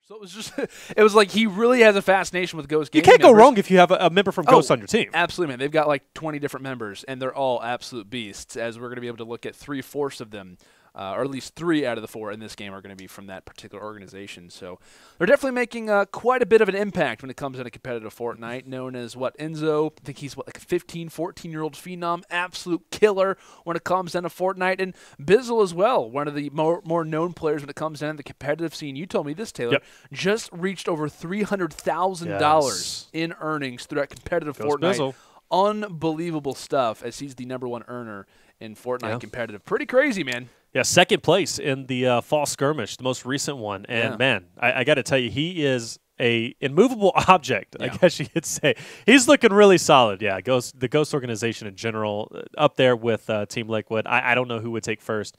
So it was just, it was like he really has a fascination with Ghost Gaming. You can't go wrong if you have a member from Ghost on your team. Absolutely, man. They've got like 20 different members, and they're all absolute beasts, as we're going to be able to look at 3/4 of them, or at least 3 out of the 4 in this game are going to be from that particular organization. So they're definitely making quite a bit of an impact when it comes to competitive Fortnite, known as Enzo. I think he's like a 15, 14-year-old phenom, absolute killer when it comes down to Fortnite. And Bizzle as well, one of the more known players when it comes down to the competitive scene. You told me this, Taylor, just reached over $300,000 in earnings through that competitive Fortnite. Bizzle. Unbelievable stuff, as he's the #1 earner in Fortnite competitive. Pretty crazy, man. Yeah, second place in the fall skirmish, the most recent one. And, man, I got to tell you, he is a immovable object, I guess you could say. He's looking really solid. Yeah, the Ghost organization in general, up there with Team Liquid. I don't know who would take first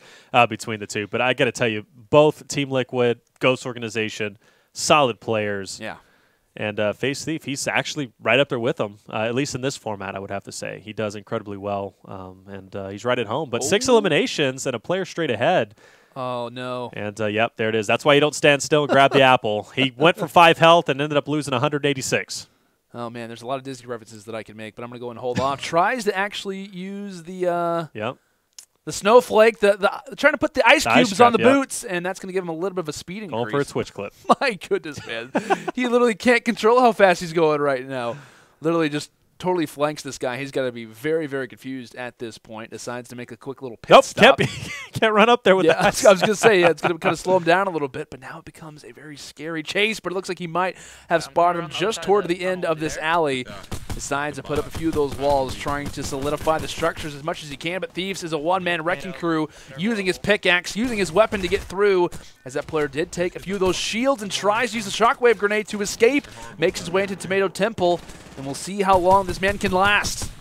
between the two, but I got to tell you, both Team Liquid, Ghost organization, solid players. Yeah. And FaZe Thief, he's actually right up there with them, at least in this format, I would have to say. He does incredibly well, and he's right at home. But 6 eliminations and a player straight ahead. Oh, no. And, yep, there it is. That's why you don't stand still and grab the apple. He went for 5 health and ended up losing 186. Oh, man, there's a lot of Disney references that I can make, but I'm going to go and hold off. Tries to actually use the the snowflake, trying to put the ice cubes on the boots, and that's going to give him a little bit of a speed increase. Going for a twitch clip. My goodness, man. He literally can't control how fast he's going right now. Literally just totally flanks this guy. He's got to be very, very confused at this point. Decides to make a quick little pit stop. Can't run up there with that. I was going to say, it's going to kind of slow him down a little bit, but now it becomes a very scary chase, but it looks like he might have spotted him just toward the end of this alley. Decides to put up a few of those walls, trying to solidify the structures as much as he can, but Thieves is a one-man wrecking crew, using his pickaxe, using his weapon to get through, as that player did take a few of those shields and tries to use the shockwave grenade to escape, makes his way into Tomato Temple, and we'll see how long this man can last.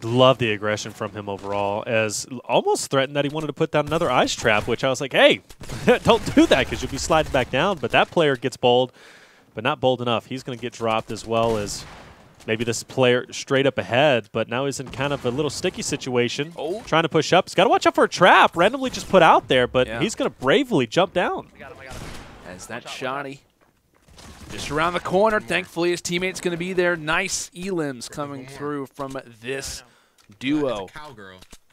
Love the aggression from him overall, as almost threatened that he wanted to put down another ice trap, which I was like, hey, don't do that because you'll be sliding back down. But that player gets bold, but not bold enough. He's going to get dropped, as well as maybe this player straight up ahead, but now he's in kind of a little sticky situation, trying to push up. He's got to watch out for a trap randomly just put out there, but he's going to bravely jump down. As that shotty just around the corner. Thankfully, his teammate's going to be there. Nice elims coming through from this duo.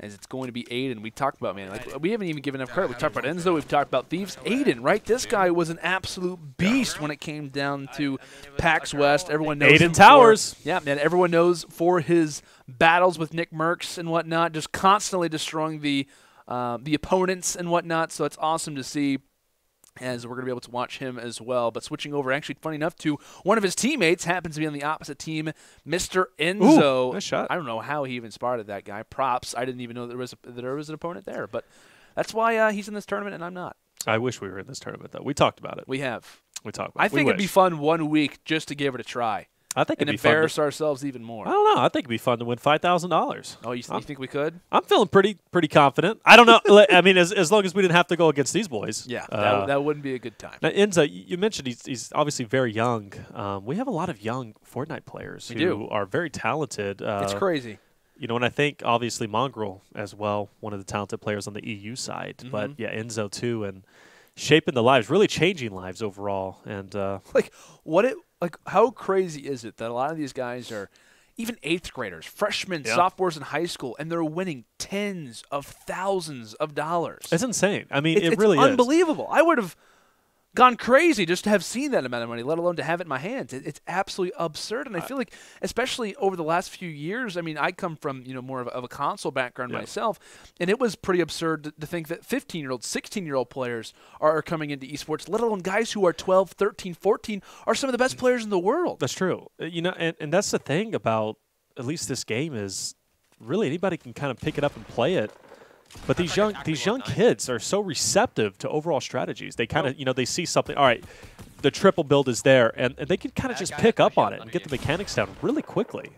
As it's going to be Aydan. We talked about, man, like, we haven't even given enough credit. We've talked about Enzo. We've talked about Thieves. Aydan, right? This guy was an absolute beast when it came down to PAX West. Everyone knows Aydan Towers. Yeah, man. Everyone knows for his battles with Nick Merckx and whatnot, just constantly destroying the opponents and whatnot. So it's awesome to see, as we're going to be able to watch him as well. But switching over, actually, funny enough, to one of his teammates, happens to be on the opposite team, Mr. Enzo. Ooh, nice shot. I don't know how he even spotted that guy. Props. I didn't even know there was an opponent there. But that's why he's in this tournament and I'm not. I wish we were in this tournament, though. We talked about it. We have. We talked about it. I think it'd be fun 1 week just to give it a try. I think and it'd be fun. Embarrass ourselves even more. I don't know. I think it'd be fun to win $5,000. Oh, you think we could? I'm feeling pretty confident. I don't know. I mean, as long as we didn't have to go against these boys. Yeah, that wouldn't be a good time. Now, Enzo, you mentioned he's obviously very young. We have a lot of young Fortnite players who are very talented. It's crazy. You know, and I think obviously Mongrel as well, one of the talented players on the EU side. But yeah, Enzo too, and shaping the lives, really changing lives overall. And how crazy is it that a lot of these guys are even 8th graders, freshmen, sophomores in high school, and they're winning tens of thousands of dollars? It's insane. I mean, it is. really It's unbelievable. I would have gone crazy just to have seen that amount of money, let alone to have it in my hands. It's absolutely absurd, and I feel like, especially over the last few years, I mean, I come from more of a console background myself, and it was pretty absurd to think that 15-year-old, 16-year-old players are coming into esports, let alone guys who are 12, 13, 14 are some of the best players in the world. That's true. And that's the thing about at least this game is really anybody can kind of pick it up and play it. But these young kids are so receptive to overall strategies. They kind of, they see something. All right, the triple build is there, and they can kind of just pick up on it and get the mechanics down really quickly.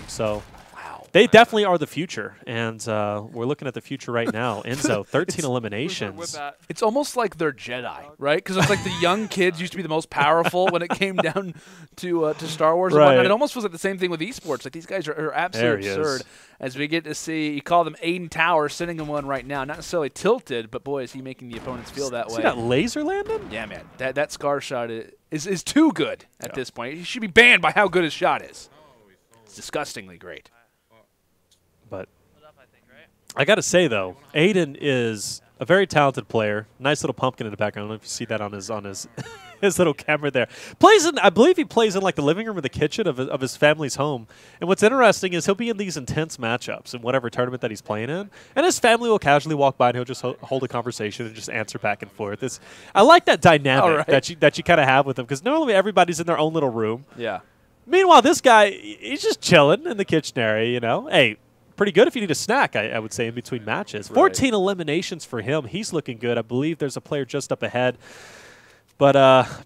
So, wow, they definitely are the future, and we're llooking at the future right now. Enzo, 13 eliminations. It's almost like they're Jedi, right? Because it's like the young kids used to be the most powerful when it came down to Star Wars and whatnot. It almost feels like the same thing with esports. Like these guys are absolutely absurd. As we get to see, you call them Aydan Tower, sitting in one right now. Not necessarily tilted, but boy, is he making the opponents feel that way. See that laser landing? Yeah, man. That Scar shot is too good at this point. He should be banned by how good his shot is. It's disgustingly great. But I got to say, though, Aydan is a very talented player. Nice little pumpkin in the background. I don't know if you see that on his his little camera there. Plays in, I believe he plays in like the living room or the kitchen of his family's home. And what's interesting is he'll be in these intense matchups in whatever tournament that he's playing in, and his family will casually walk by and he'll just hold a conversation and just answer back and forth. I like that dynamic that you kind of have with him, because normally everybody's in their own little room. Yeah. Meanwhile, this guy, he's just chilling in the kitchen area, you know. Hey, pretty good if you need a snack, I would say, in between matches. 14 eliminations for him. He's looking good. I believe there's a player just up ahead. But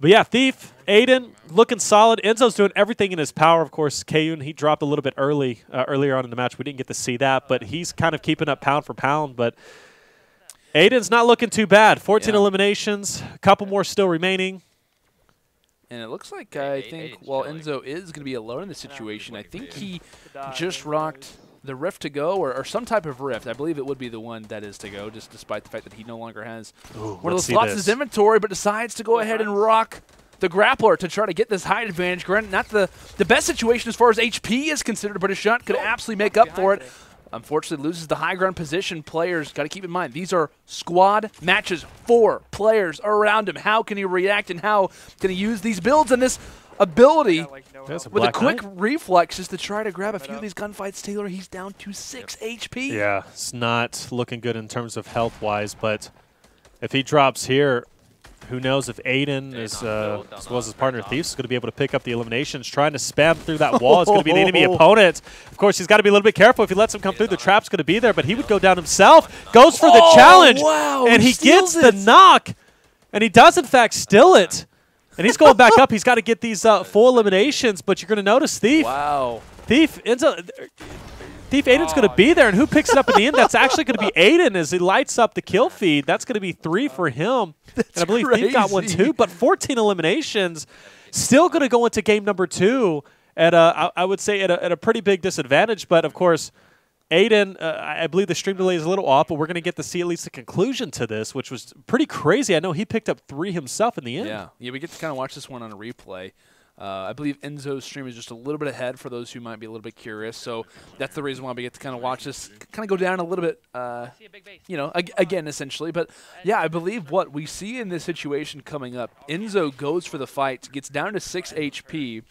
yeah, Thief, Aydan, looking solid. Enzo's doing everything in his power. Of course, Kayuun, he dropped a little bit earlier on in the match. We didn't get to see that, but he's kind of keeping up pound for pound. But Aydan's not looking too bad. 14 eliminations, a couple more still remaining. And it looks like, I think, while Enzo is going to be alone in the situation, I think he just rocked the Rift to go, or some type of Rift. I believe it would be the one that is to go, just despite the fact that he no longer has one of those slots in his inventory, but decides to go ahead and rock the grappler to try to get this height advantage. Granted, not the best situation as far as HP is considered, but his shot could absolutely make up for it. Unfortunately, loses the high ground position. Players, got to keep in mind, these are squad matches. 4 players around him. How can he react, and how can he use these builds and this ability with a quick reflex just to try to grab a few of these gunfights? Taylor, he's down to 6 HP. Yeah, it's not looking good in terms of health-wise, but if he drops here, who knows if Aydan, as well as his partner Thief, is going to be able to pick up the eliminations. Trying to spam through that wall is going to be an enemy opponent. Of course, he's got to be a little bit careful. If he lets him come through, the trap's going to be there, but he would go down himself. Goes for the challenge, and he gets the knock, and he does, in fact, steal it. And he's going back up. He's got to get these 4 eliminations, but you're going to notice Thief. Wow. Thief, Aydan's going to be there, and who picks it up in the end? That's actually going to be Aydan as he lights up the kill feed. That's going to be 3 for him. And I believe Thief got 1 too, but 14 eliminations. Still going to go into game number 2 at I would say at a pretty big disadvantage. But of course, Aydan, I believe the stream delay is a little off, but we're going to get to see at least the conclusion to this, which was pretty crazy. I know he picked up 3 himself in the end. Yeah, we get to kind of watch this one on a replay. I believe Enzo's stream is just a little bit ahead for those who might be a little bit curious. So that's the reason why we get to kind of watch this kind of go down a little bit, you know, again, essentially. But, yeah, I believe what we see in this situation coming up, Enzo goes for the fight, gets down to 6 HP,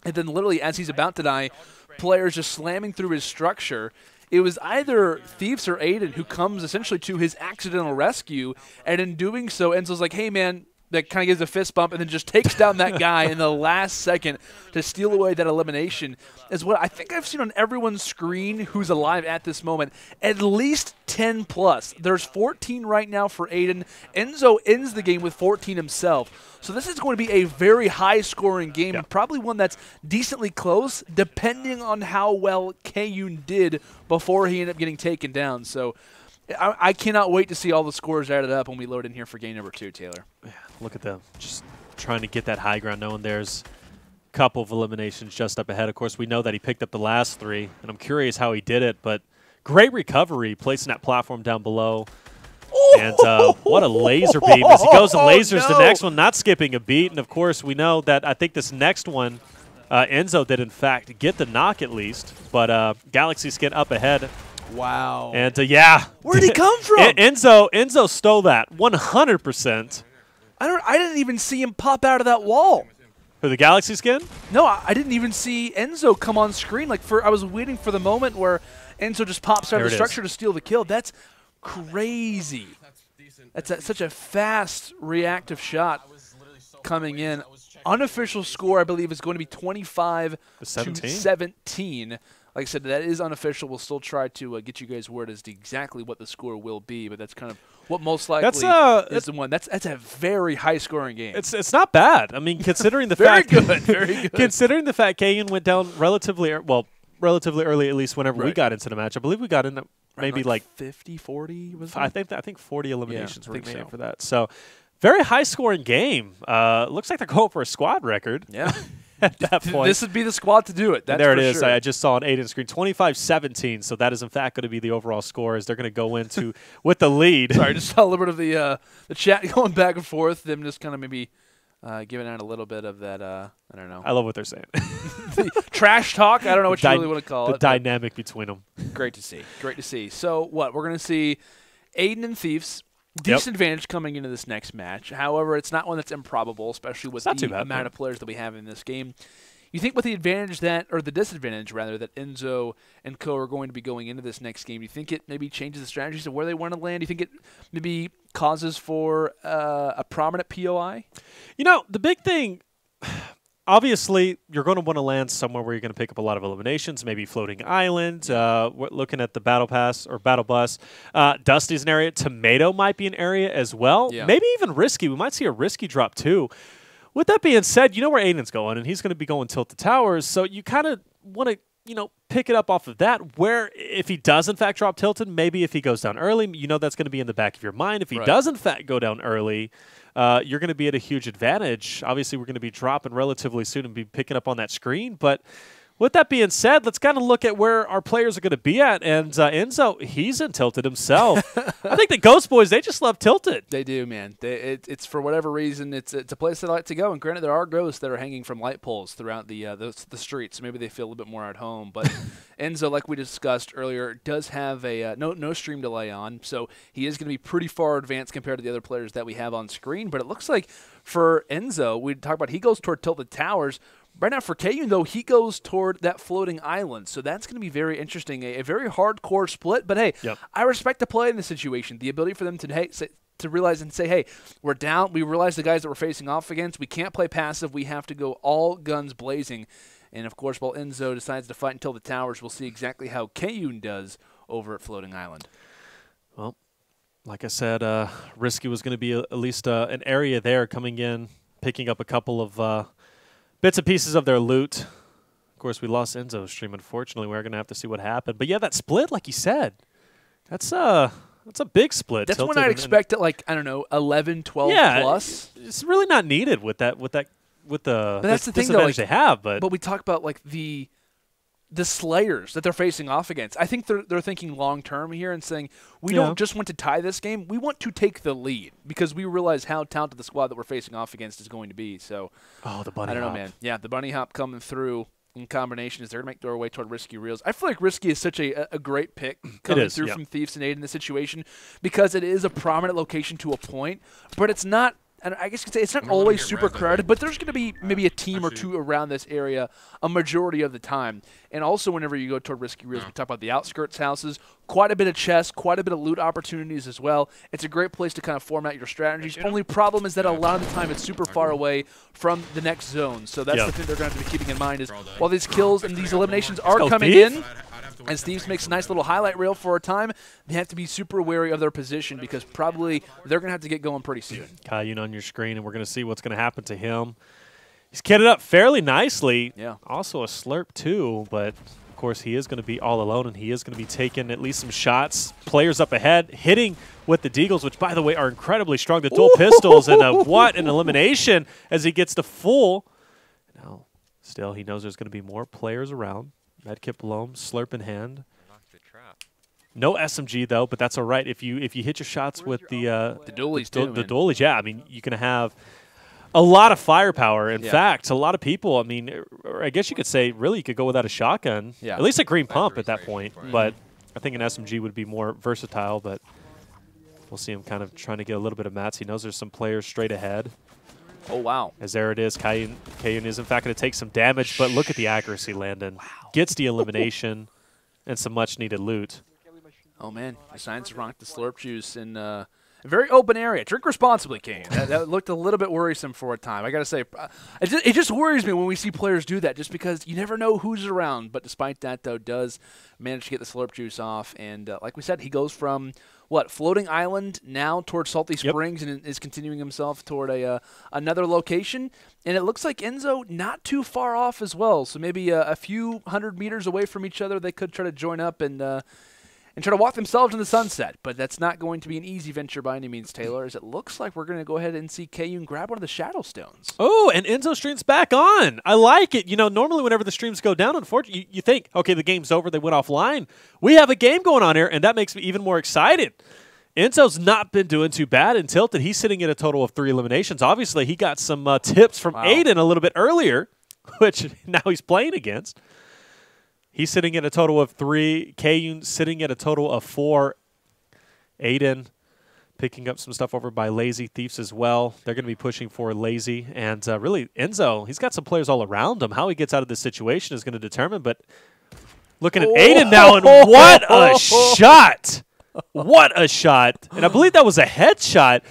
and then literally as he's about to die, players just slamming through his structure. It was either Thieves or Aydan who comes essentially to his accidental rescue, and in doing so, Enzo's like, hey, man, that kind of gives a fist bump and then just takes down that guy in the last second to steal away that elimination, is what I think I've seen on everyone's screen who's alive at this moment. At least 10 plus. There's 14 right now for Aydan. Enzo ends the game with 14 himself. So this is going to be a very high-scoring game, and probably one that's decently close, depending on how well Kayuun did before he ended up getting taken down. So I cannot wait to see all the scores added up when we load in here for game number 2, Taylor. Yeah, look at them. Just trying to get that high ground, knowing there's a couple of eliminations just up ahead. Of course, we know that he picked up the last 3, and I'm curious how he did it, but great recovery, placing that platform down below. And what a laser beam. As he goes and lasers the next one, not skipping a beat. And, of course, we know that I think this next one, Enzo did, in fact, get the knock at least. But Galaxy Skin up ahead. Wow. And, yeah. Where did he come from? Enzo stole that 100%. I didn't even see him pop out of that wall. For the Galaxy Skin? No, I didn't even see Enzo come on screen. I was waiting for the moment where Enzo just pops out of the structure to steal the kill. That's crazy. That's such a fast, reactive shot coming in. Unofficial score, I believe, is going to be 25 to 17. Like I said, that is unofficial. We'll still try to get you guys word as to exactly what the score will be, but that's kind of what most likely is the one. That's a very high-scoring game. It's not bad. I mean, considering the very good. considering the fact Kayuun went down relatively, well, relatively early, at least whenever we Right. got into the match. I believe we got in maybe like 50, 40 was it? I think 40 eliminations I were think remaining so. for that. So very high-scoring game. Looks like they're going for a squad record Yeah. at that point. This would be the squad to do it. That's And there it for is. Sure. I just saw on Aydan's screen, 25-17. So that is, in fact, going to be the overall score as they're going to go into with the lead. Sorry, just saw a little bit of the chat going back and forth. Them just kind of maybe giving out a little bit of that, I don't know. I love what they're saying. Trash talk? I don't know what you really want to call the it. dynamic between them. Great to see. Great to see. So what? We're going to see Aydan and Thieves. Decent advantage coming into this next match. However, it's not one that's improbable, especially with the amount of players that we have in this game. You think with the advantage that, or the disadvantage rather, that Enzo and Co are going to be going into this next game, do you think it maybe changes the strategies of where they want to land? Do you think it maybe causes for a prominent POI? You know, the big thing, obviously, you're going to want to land somewhere where you're going to pick up a lot of eliminations, maybe floating island. We're looking at the battle pass or battle bus. Dusty's an area. Tomato might be an area as well. Yeah. Maybe even Risky. We might see a Risky drop too. With that being said, you know where Aydan's going, and he's going to be going Tilted Towers. So you kind of want to, pick it up off of that. Where if he does in fact drop Tilted, maybe if he goes down early, that's going to be in the back of your mind. If he does in fact go down early, you're going to be at a huge advantage. Obviously, we're going to be dropping relatively soon and be picking up on that screen. But with that being said, let's kind of look at where our players are going to be at. And Enzo, he's in Tilted himself. I think the Ghost Boys, they just love Tilted. They do, man. It's for whatever reason, it's a place they like to go. And granted, there are ghosts that are hanging from light poles throughout the streets. So maybe they feel a little bit more at home. But Enzo, like we discussed earlier, does have a no stream delay on. So he is going to be pretty far advanced compared to the other players that we have on screen. But it looks like for Enzo, we talk about he goes toward Tilted Towers. Right now for Kayuun, though, he goes toward that floating island. So that's going to be very interesting, a very hardcore split. But, hey, I respect the play in this situation, the ability for them to realize and say, hey, we're down. We realize the guys that we're facing off against, we can't play passive. We have to go all guns blazing. And, of course, while Enzo decides to fight until the towers, we'll see exactly how Kayuun does over at Floating Island. Well, like I said, Risky was going to be at least an area there coming in, picking up a couple of bits and pieces of their loot. Of course, we lost Enzo's stream, unfortunately. We're going to have to see what happened. But, yeah, that split, like you said, that's a big split. That's when I'd expect it, like, I don't know, 11, 12 plus. It's really not needed with the that's the thing, though, disadvantage they have. But we talk about, like, the slayers that they're facing off against. I think they're thinking long-term here and saying, we don't just want to tie this game. We want to take the lead because we realize how talented the squad that we're facing off against is going to be. So, the bunny hop. I don't know, man. Yeah, the bunny hop coming through in combination is there to make their way toward Risky Reels. I feel like Risky is such a great pick coming through from Thieves and Aydan in this situation because it is a prominent location to a point, but it's not. And I guess you could say it's not always super crowded, but there's going to be maybe a team or two around this area a majority of the time. And also whenever you go toward Risky Reels, we talk about the outskirts houses, quite a bit of chests, quite a bit of loot opportunities as well. It's a great place to kind of format your strategies. Only problem is that a lot of the time it's super far away from the next zone. So that's the thing they're going to have to be keeping in mind is while these kills and these eliminations are coming in, as Thieves makes a nice little highlight reel for a time, they have to be super wary of their position because probably they're going to have to get going pretty soon. Kayuun on your screen, and we're going to see what's going to happen to him. He's kitted up fairly nicely. Yeah. Also a slurp too, but of course he is going to be all alone, and he is going to be taking at least some shots. Players up ahead, hitting with the Deagles, which, by the way, are incredibly strong. The dual pistols, and what an elimination as he gets to full. Now, still, he knows there's going to be more players around. Medkit below him, slurp in hand. No SMG though, but that's all right. If you hit your shots with the dualies, the dualies, yeah. I mean, you can have a lot of firepower. In fact, a lot of people. I mean, or I guess you could say, really, you could go without a shotgun. Yeah. At least a green pump at that point. But I think an SMG would be more versatile. But we'll see him kind of trying to get a little bit of mats. He knows there's some players straight ahead. Oh, wow. As there it is. Kayuun is, in fact, going to take some damage, but look at the accuracy, Landon. Wow. Gets the elimination and some much-needed loot. Oh, man. Decides to rock the slurp juice in a very open area. Drink responsibly, Kayuun. That looked a little bit worrisome for a time. I got to say, it just worries me when we see players do that just because you never know who's around. But despite that, though, does manage to get the slurp juice off. And like we said, he goes from floating island now towards Salty Springs and is continuing himself toward another location. And it looks like Enzo not too far off as well. So maybe a few 100 meters away from each other, they could try to join up and try to walk themselves in the sunset. But that's not going to be an easy venture by any means, Taylor, as it looks like we're going to go ahead and see Kayuun grab one of the Shadow Stones. Oh, and Enzo stream's back on. I like it. You know, normally whenever the streams go down, unfortunately, you think, okay, the game's over, they went offline. We have a game going on here, and that makes me even more excited. Enzo's not been doing too bad in Tilted. He's sitting at a total of 3 eliminations. Obviously, he got some tips from Aydan a little bit earlier, which now he's playing against. He's sitting at a total of 3. Kayuun sitting at a total of 4. Aydan picking up some stuff over by Lazy Thieves as well. They're going to be pushing for Lazy. And really, Enzo, he's got some players all around him. How he gets out of this situation is going to determine. But looking at Aydan now, and what a shot! What a shot. And I believe that was a headshot.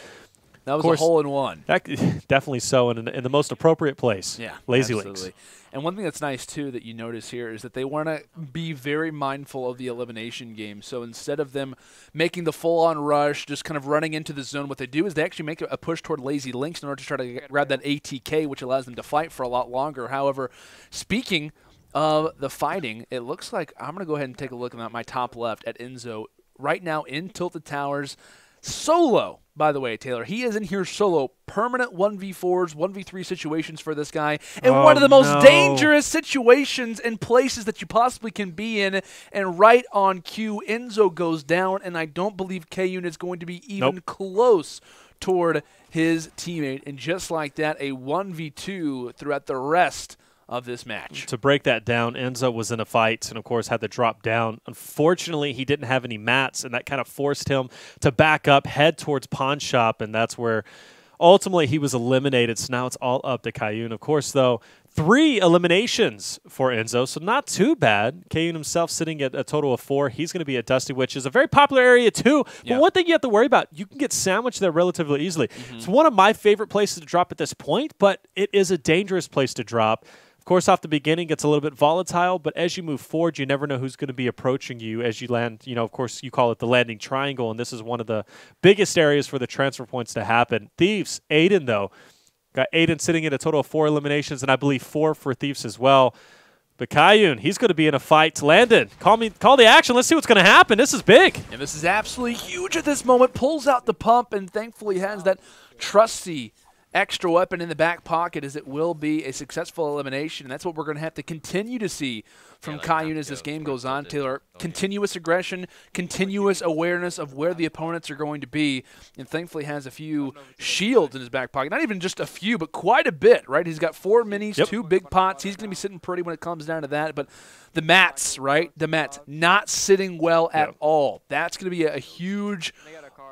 That was a hole-in-one. Definitely so, in the most appropriate place. Yeah, Lazy absolutely. Links. And one thing that's nice, too, that you notice here is that they want to be very mindful of the elimination game. So instead of them making the full-on rush, just kind of running into the zone, what they do is they actually make a push toward Lazy Links in order to try to grab that ATK, which allows them to fight for a lot longer. However, speaking of the fighting, it looks like I'm going to go ahead and take a look at my top left at Enzo right now in Tilted Towers. Solo, by the way, Taylor. He is in here solo. Permanent 1v4s, 1v3 situations for this guy. And one of the most dangerous situations and places that you possibly can be in. And right on cue, Enzo goes down. And I don't believe Kayuun is going to be even close toward his teammate. And just like that, a 1v2 throughout the rest of this match. To break that down, Enzo was in a fight and, of course, had to drop down. Unfortunately, he didn't have any mats, and that kind of forced him to back up, head towards Pawn Shop, and that's where ultimately he was eliminated. So now it's all up to Kayuun. Of course, though, 3 eliminations for Enzo, so not too bad. Kayuun himself sitting at a total of 4. He's going to be at Dusty, which is a very popular area too. But one thing you have to worry about, you can get sandwiched there relatively easily. It's one of my favorite places to drop at this point, but it is a dangerous place to drop. Of course, off the beginning, it's a little bit volatile, but as you move forward, you never know who's going to be approaching you as you land. You know, of course, you call it the landing triangle, and this is one of the biggest areas for the transfer points to happen. Thieves, Aydan, though. Got Aydan sitting at a total of 4 eliminations, and I believe 4 for Thieves as well. But Kayuun, he's going to be in a fight. Landon, call the action. Let's see what's going to happen. This is big. And this is absolutely huge at this moment. Pulls out the pump and thankfully has that trusty extra weapon in the back pocket, as it will be a successful elimination. And that's what we're going to have to continue to see from Kayuun as this game goes on, Taylor. Continuous aggression, continuous awareness of where the opponents are going to be, and thankfully has a few shields in his back pocket. Not even just a few, but quite a bit, right? He's got 4 minis, 2 big pots. He's going to be sitting pretty when it comes down to that. But the mats, right? The mats not sitting well at all. That's going to be a huge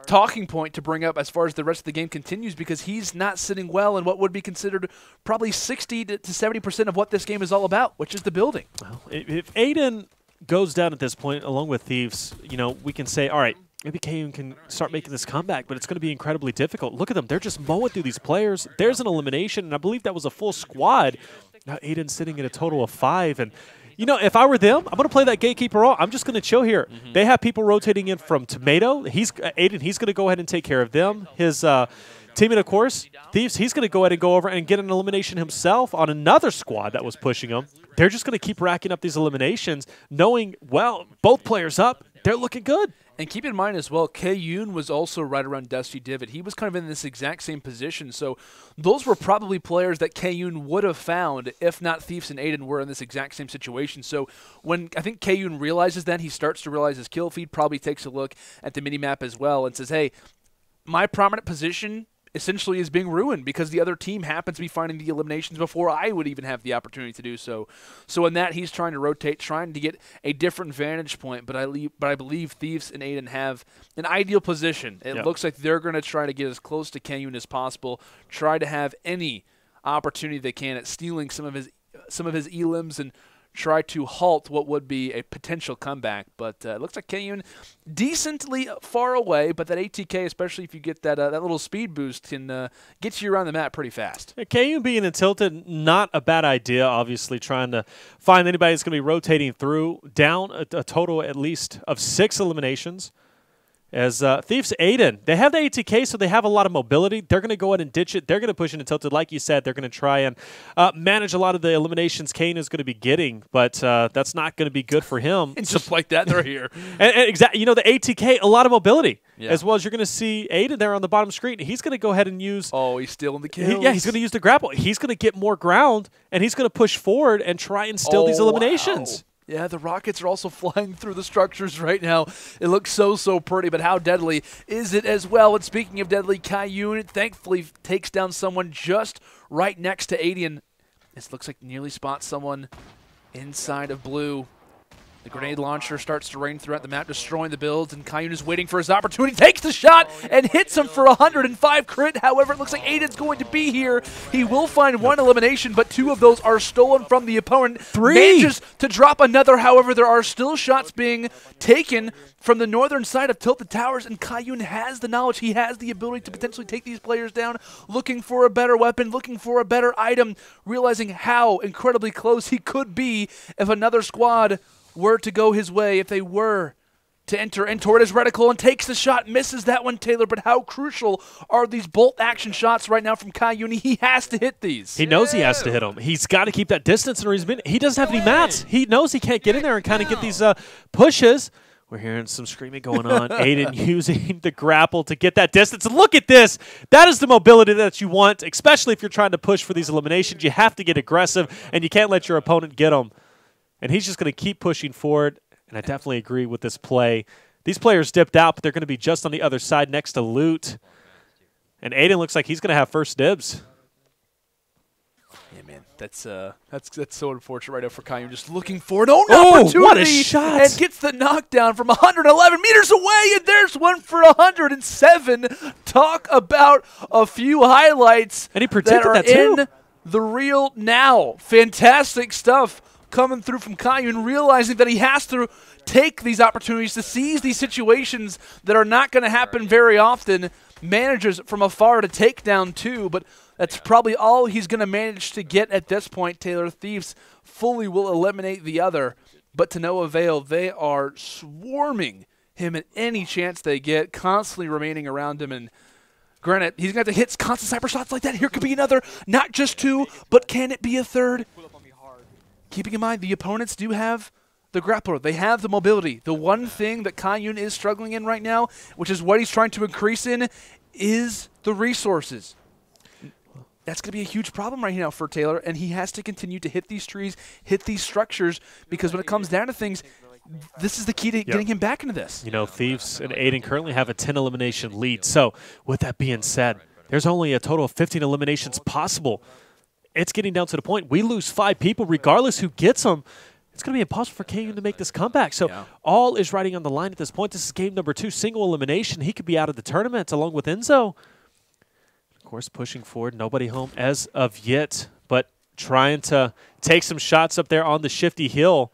talking point to bring up as far as the rest of the game continues, because he's not sitting well in what would be considered probably 60 to 70% of what this game is all about, which is the building. Well, if Aydan goes down at this point, along with Thieves, you know, we can say, all right, maybe Kayuun can start making this comeback, but it's going to be incredibly difficult. Look at them. They're just mowing through these players. There's an elimination, and I believe that was a full squad. Now Aydan's sitting at a total of 5, and you know, if I were them, I'm going to play that gatekeeper role. I'm just going to chill here. They have people rotating in from Tomato. Aydan, he's going to go ahead and take care of them. His teammate, of course, Thieves, he's going to go ahead and go over and get an elimination himself on another squad that was pushing him. They're just going to keep racking up these eliminations, knowing, well, both players up, they're looking good. And keep in mind as well, Kayuun was also right around Dusty Divot. He was kind of in this exact same position. So those were probably players that Kayuun would have found if not Thieves and Aydan were in this exact same situation. So when I think Kayuun realizes that, he starts to realize his kill feed, probably takes a look at the minimap as well and says, hey, my prominent position essentially is being ruined because the other team happens to be finding the eliminations before I would even have the opportunity to do so. So in that, he's trying to rotate, trying to get a different vantage point, but I believe Thieves and Aydan have an ideal position. It looks like they're going to try to get as close to Kayuun as possible, try to have any opportunity they can at stealing some of his elims and try to halt what would be a potential comeback. But it looks like Kayuun decently far away, but that ATK, especially if you get that little speed boost, can get you around the map pretty fast. Kayuun being in Tilted, not a bad idea, obviously, trying to find anybody that's going to be rotating through. Down a total at least of 6 eliminations. As Thieves Aydan, they have the ATK, so they have a lot of mobility. They're going to go ahead and ditch it. They're going to push into tilted. Like you said, they're going to try and manage a lot of the eliminations Kayuun is going to be getting, but that's not going to be good for him. And just like that, they're here. and exactly, you know, the ATK, a lot of mobility. Yeah. As well as you're going to see Aydan there on the bottom screen. He's going to go ahead and use... Oh, he's stealing the kills. Yeah, he's going to use the grapple. He's going to get more ground, and he's going to push forward and try and steal these eliminations. Wow. Yeah, the rockets are also flying through the structures right now. It looks so pretty, but how deadly is it as well? And speaking of deadly, Kayuun thankfully takes down someone just right next to Aydan. This looks like nearly spots someone inside of blue. The grenade launcher starts to rain throughout the map, destroying the builds, and Kayuun is waiting for his opportunity, takes the shot, and hits him for 105 crit. However, it looks like Aydan's going to be here. He will find one elimination, but 2 of those are stolen from the opponent. 3! Manages to drop another. However, there are still shots being taken from the northern side of Tilted Towers, and Kayuun has the knowledge. He has the ability to potentially take these players down, looking for a better weapon, looking for a better item, realizing how incredibly close he could be if another squad were to go his way, if they were to enter in toward his reticle, and takes the shot, misses that one, Taylor. But how crucial are these bolt action shots right now from Kayuun? He has to hit these. He knows he has to hit them. He's got to keep that distance, or he doesn't have any mats. He knows he can't get in there and kind of get these pushes. We're hearing some screaming going on. Aydan using the grapple to get that distance. And look at this. That is the mobility that you want, especially if you're trying to push for these eliminations. You have to get aggressive, and you can't let your opponent get them. And he's just going to keep pushing forward, and I definitely agree with this play. These players dipped out, but they're going to be just on the other side next to Loot. And Aydan looks like he's going to have first dibs. Yeah, man, that's so unfortunate right now for Kayuun. Just looking for an opportunity. What a shot! And gets the knockdown from 111 meters away, and there's one for 107. Talk about a few highlights and he protected that in too. The reel now. Fantastic stuff coming through from Kayuun, realizing that he has to take these opportunities to seize these situations that are not going to happen very often. Manages from afar to take down 2, but that's probably all he's going to manage to get at this point. Taylor, Thieves fully will eliminate the other, but to no avail. They are swarming him at any chance they get, constantly remaining around him. And granted, he's going to have to hit constant sniper shots like that. Here could be another, not just 2, but can it be a third? Keeping in mind, the opponents do have the grappler. They have the mobility. The one thing that Kayuun is struggling in right now, which is what he's trying to increase in, is the resources. That's going to be a huge problem right now for Taylor, and he has to continue to hit these trees, hit these structures, because when it comes down to things, this is the key to getting him back into this. You know, Thieves and Aydan currently have a 10 elimination lead. So with that being said, there's only a total of 15 eliminations possible. It's getting down to the point we lose 5 people regardless who gets them. It's going to be impossible for Kayuun to make this comeback. So all is riding on the line at this point. This is game number 2, single elimination. He could be out of the tournament along with Enzo. Of course, pushing forward, nobody home as of yet, but trying to take some shots up there on the shifty hill.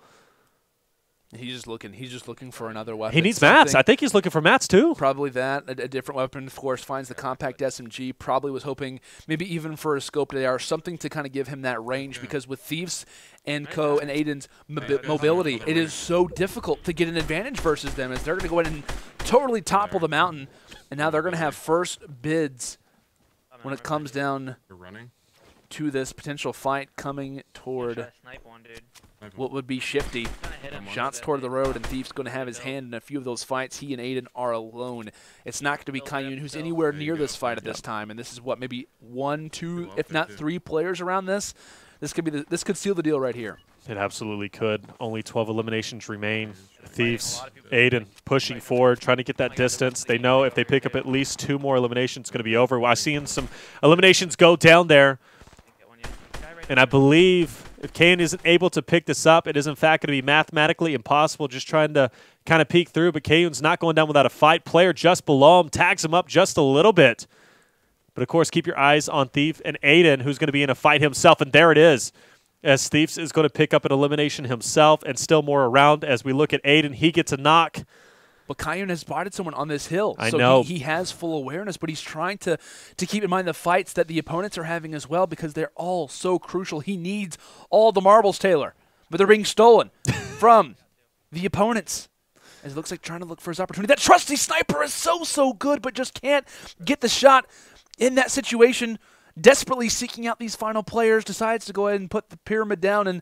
He's just looking for another weapon. He needs mats. I think he's looking for mats too. Probably that. A different weapon, of course, finds the compact SMG. Probably was hoping maybe even for a scope AR, something to kind of give him that range, because with Thieves and Co. and Aydan's mobility, it is so difficult to get an advantage versus them, as they're going to go ahead and totally topple the mountain, and now they're going to have first bids when it comes down to this potential fight coming toward what would be shifty. Shots toward the road, and Thief's going to have his hand in a few of those fights. He and Aydan are alone. It's not going to be Kayuun who's anywhere near this fight at this time, and this is what, maybe 1, 2, if not 3 players around this. This could seal the deal right here. It absolutely could. Only 12 eliminations remain. Thieves, Aydan pushing forward, trying to get that distance. They know if they pick up at least 2 more eliminations, it's going to be over. I've seen some eliminations go down there. And I believe if Kayuun isn't able to pick this up, it is in fact going to be mathematically impossible, just trying to kind of peek through. But Kayuun's not going down without a fight. Player just below him tags him up just a little bit. But, of course, keep your eyes on Thief and Aydan, who's going to be in a fight himself. And there it is, as Thieves is going to pick up an elimination himself, and still more around as we look at Aydan. He gets a knock. But Kayuun has spotted someone on this hill. I so know. He has full awareness, but he's trying to keep in mind the fights that the opponents are having as well, because they're all so crucial. He needs all the marbles, Taylor, but they're being stolen from the opponents. As it looks like trying to look for his opportunity. That trusty sniper is so good, but just can't get the shot in that situation. Desperately seeking out these final players, decides to go ahead and put the pyramid down and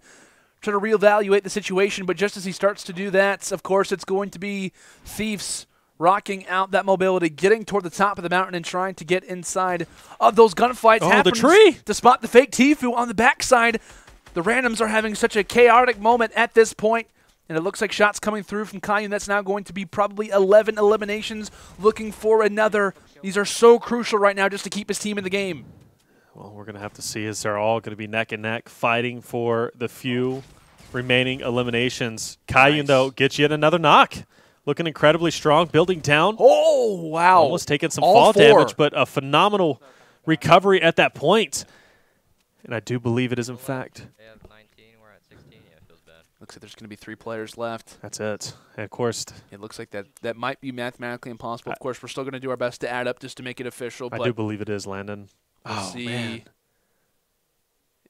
try to reevaluate the situation. But just as he starts to do that, of course, it's going to be Thieves rocking out that mobility, getting toward the top of the mountain and trying to get inside of those gunfights. Oh, the tree! To spot the fake Tfue on the backside. The randoms are having such a chaotic moment at this point. And it looks like shots coming through from Kayuun. That's now going to be probably 11 eliminations, looking for another. These are so crucial right now just to keep his team in the game. Well, we're going to have to see as they're all going to be neck and neck fighting for the few remaining eliminations. Kayuun, though, gets yet another knock. Looking incredibly strong, building down. Oh, wow. Almost taking some fall damage, but a phenomenal recovery at that point. And I do believe it is, in fact. Looks like there's going to be 3 players left. That's it. And, of course, it looks like that might be mathematically impossible. Of course, we're still going to do our best to add up just to make it official. I do believe it is, Landon. We'll see man.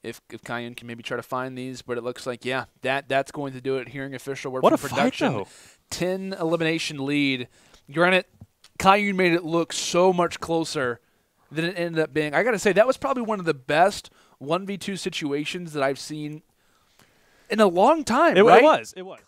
if Kayuun can maybe try to find these. But it looks like, yeah, that's going to do it. Hearing official word what from a production. Fight, though. 10 elimination lead. Granted, Kayuun made it look so much closer than it ended up being. I got to say, that was probably one of the best 1v2 situations that I've seen in a long time, right? It was.